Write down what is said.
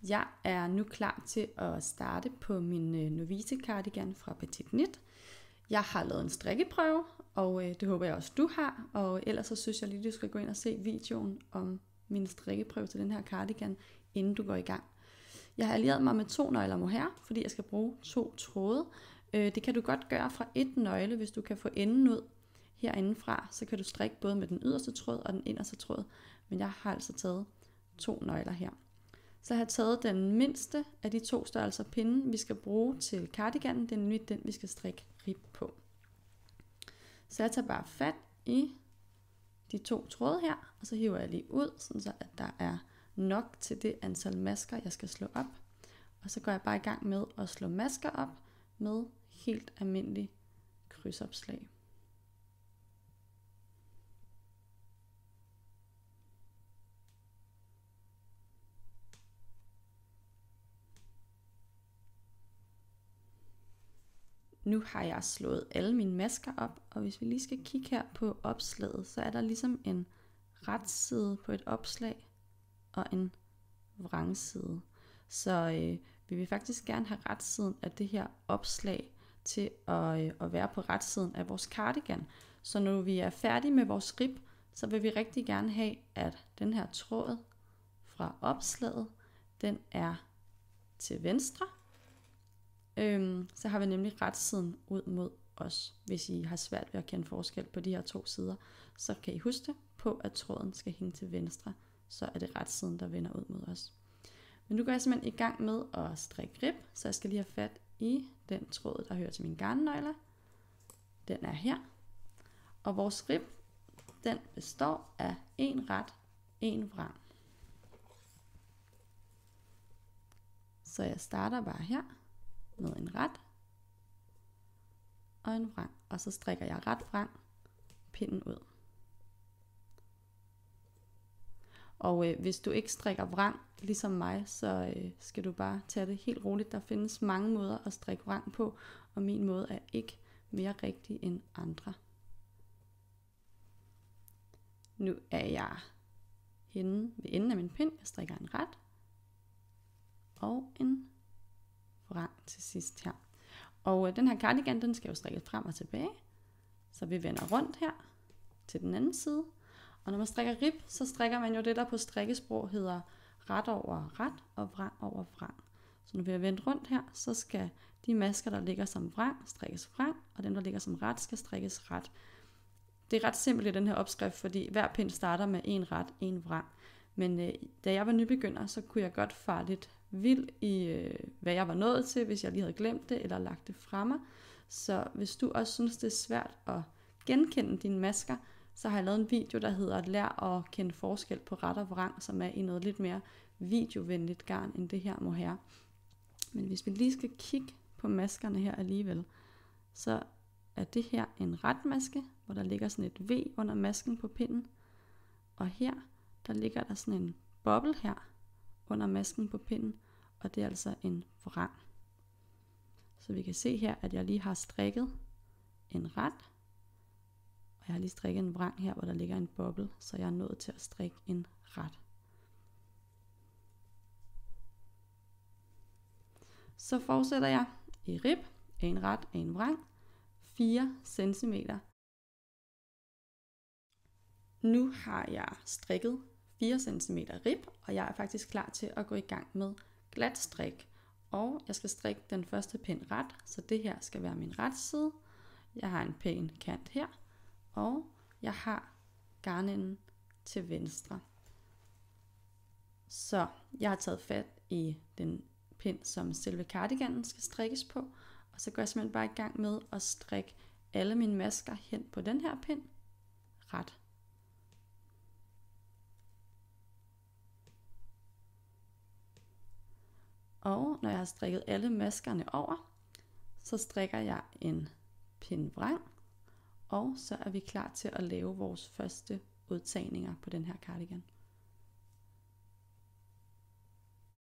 Jeg er nu klar til at starte på min Novice cardigan fra Petit Knit. Jeg har lavet en strikkeprøve, og det håber jeg også du har. Og ellers så synes jeg lige, du skal gå ind og se videoen om min strikkeprøve til den her cardigan, inden du går i gang. Jeg har allieret mig med 2 nøgler mohair, fordi jeg skal bruge 2 tråde. Det kan du godt gøre fra 1 nøgle, hvis du kan få enden ud herindefra. Så kan du strikke både med den yderste tråd og den inderste tråd. Men jeg har altså taget 2 nøgler her. Så jeg har taget den mindste af de 2 størrelser pinde, vi skal bruge til cardiganen. Det er nemlig den, vi skal strikke rib på. Så jeg tager bare fat i de 2 tråde her, og så hiver jeg lige ud, sådan så at der er nok til det antal masker, jeg skal slå op. Og så går jeg bare i gang med at slå masker op med helt almindelig krydsopslag. Nu har jeg slået alle mine masker op, og hvis vi lige skal kigge her på opslaget, så er der ligesom en retside på et opslag og en vrangside. Så vi vil faktisk gerne have retsiden af det her opslag til at være på retsiden af vores cardigan. Så når vi er færdige med vores rib, så vil vi rigtig gerne have, at den her tråd fra opslaget, den er til venstre. Så har vi nemlig retsiden ud mod os. Hvis I har svært ved at kende forskel på de her 2 sider, så kan I huske på, at tråden skal hænge til venstre, så er det retsiden, der vender ud mod os. Men nu går jeg simpelthen i gang med at strikke rib, så jeg skal lige have fat i den tråd, der hører til mine garnnøgler. Den er her. Og vores rib, den består af en ret, en vrang. Så jeg starter bare her med en ret og en vrang, og så strikker jeg ret vrang pinden ud. Og hvis du ikke strikker vrang ligesom mig, så skal du bare tage det helt roligt. Der findes mange måder at strikke vrang på, og min måde er ikke mere rigtig end andre. Nu er jeg henne ved enden af min pind. Jeg strikker en ret og en vrang til sidst her. Og den her cardigan, den skal jo strikkes frem og tilbage. Så vi vender rundt her til den anden side. Og når man strikker rib, så strikker man jo det, der på strikkesprog hedder ret over ret og vrang over vrang. Så når vi har vendt rundt her, så skal de masker, der ligger som vrang, strikkes vrang, og dem, der ligger som ret, skal strikkes ret. Det er ret simpelt i den her opskrift, fordi hver pind starter med en ret, en vrang. Men da jeg var nybegynder, så kunne jeg godt fare lidt vild i, hvad jeg var nået til, hvis jeg lige havde glemt det, eller lagt det fra mig. Så hvis du også synes, det er svært at genkende dine masker, så har jeg lavet en video, der hedder Lær at kende forskel på ret og vrang, som er i noget lidt mere videovenligt garn end det her mohair. Men hvis vi lige skal kigge på maskerne her alligevel, så er det her en ret maske, hvor der ligger sådan et V under masken på pinden. Og her, der ligger der sådan en boble her under masken på pinden, og det er altså en vrang. Så vi kan se her, at jeg lige har strikket en ret, og jeg har lige strikket en vrang her, hvor der ligger en boble, så jeg er nået til at strikke en ret. Så fortsætter jeg i rib, en ret, en vrang, 4 cm. Nu har jeg strikket 4 cm rib, og jeg er faktisk klar til at gå i gang med glat strik. Og jeg skal strikke den første pind ret, så det her skal være min retside. Jeg har en pæn kant her, og jeg har garnenden til venstre. Så jeg har taget fat i den pind, som selve cardiganen skal strikkes på, og så går jeg simpelthen bare i gang med at strikke alle mine masker hen på den her pind ret. Og når jeg har strikket alle maskerne over, så strikker jeg en pind vrang, og så er vi klar til at lave vores første udtagninger på den her cardigan.